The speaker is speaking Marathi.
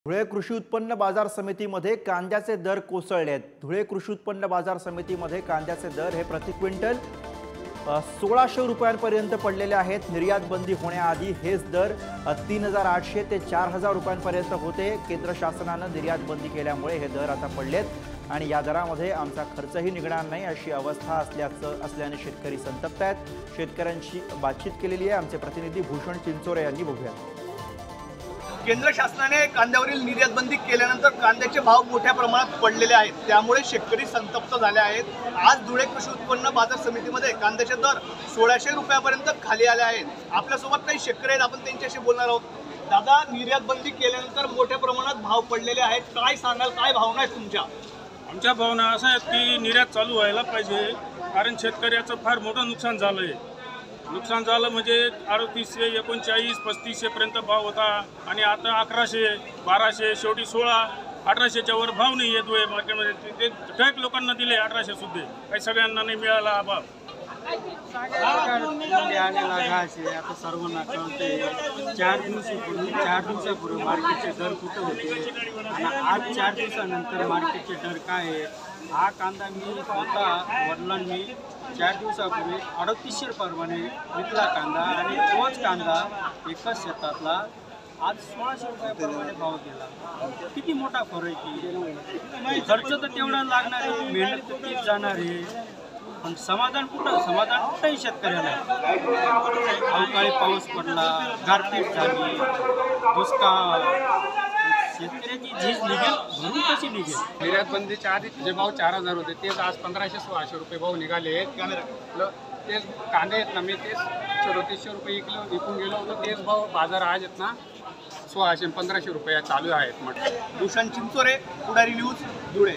धुळे कृषी उत्पन्न बाजार समितीमध्ये कांद्याचे दर कोसळले आहेत। धुळे कृषी उत्पन्न बाजार समितीमध्ये कांद्याचे दर हे प्रति क्विंटल 1600 रुपयांपर्यंत पडलेले आहेत। निर्यात बंदी होण्याआधी हेच दर 3800 ते 4000 रुपयांपर्यंत होते। केंद्र शासनाने निर्यात बंदी केल्यामुळे हे दर आता पडलेत आणि या दरामध्ये आमचा खर्चही निघणार नाही अशी अवस्था असल्याने शेतकरी संतप्त आहेत। शेतकऱ्यांशी बातचीत केलेली आहे आमचे प्रतिनिधी भूषण चिंचोरे यांनी। बघूया। केंद्र शासनाने कांद्यावरील निर्यात बंदी केल्यानंतर कांद्याचे भाव मोठ्या प्रमाणात पडलेले आहेत, त्यामुळे शेतकरी संतप्त झाले आहेत। आज धुळे कृषी उत्पन्न बाजार समितीमध्ये कांद्याचे दर 1600 रुपयापर्यंत खाली आले आहेत। आपल्यासोबत काही शेतकरी आहेत, आपण त्यांच्याशी बोलणार आहोत। दादा, निर्यात बंदी केल्यानंतर मोठ्या प्रमाणात भाव पडलेले आहेत, काय सांगाल, काय भावना आहेत तुमच्या? आमच्या भावना असं आहेत की निर्यात चालू व्हायला पाहिजे, कारण शेतकऱ्याचं फार मोठं नुकसान झालं आहे। नुकसान झालं म्हणजे 3800, 3900, 3500 पर्यंत भाव होता आणि आता 1100, 1200, शेवटी 1600, 1800च्या वर भाव नाही येत आहे मार्केटमध्ये। ते ठेक लोकांना दिले 1800 सुद्धा, काही सगळ्यांना नाही मिळाला हा भाव। आता सर्वांना कळते 4 दिवसापूर्वी मार्केटचे दर कुठे होते आणि आज 4 दिवसानंतर मार्केटचे दर काय आहे। हा कांदा मी स्वतः वडिलांनी 4 दिवसापूर्वी 3800 रुपयाने विकला कांदा आणि तोच कांदा एकाच शेतातला आज 1600 रुपयाप्रमाणे भाव गेला। किती मोठा फरक आहे। खर्च तर तेवढा लागणार आहे, मेहनत तर तीच जाणार आहे, पण समाधान कुठंही शेतकऱ्याला। अवकाळी पाऊस पडला, गारपीट झाली, दुष्काळ, शेतकऱ्याची झीज निघेल म्हणून कशी निघेल। निर्यात बंदीच्या आधी जे भाव 4000 होते तेच आज 1500-1600 रुपये भाव निघाले आहेत। तेच कांदे आहेत ना, मी तेच 3400 रुपये विकून गेलो होतो, तेच भाव बाजार आज आहेत ना 1600-1500 रुपये चालू आहेत। म्हटलं भूषण चिंचोरे, पुढारी न्यूज, धुळे।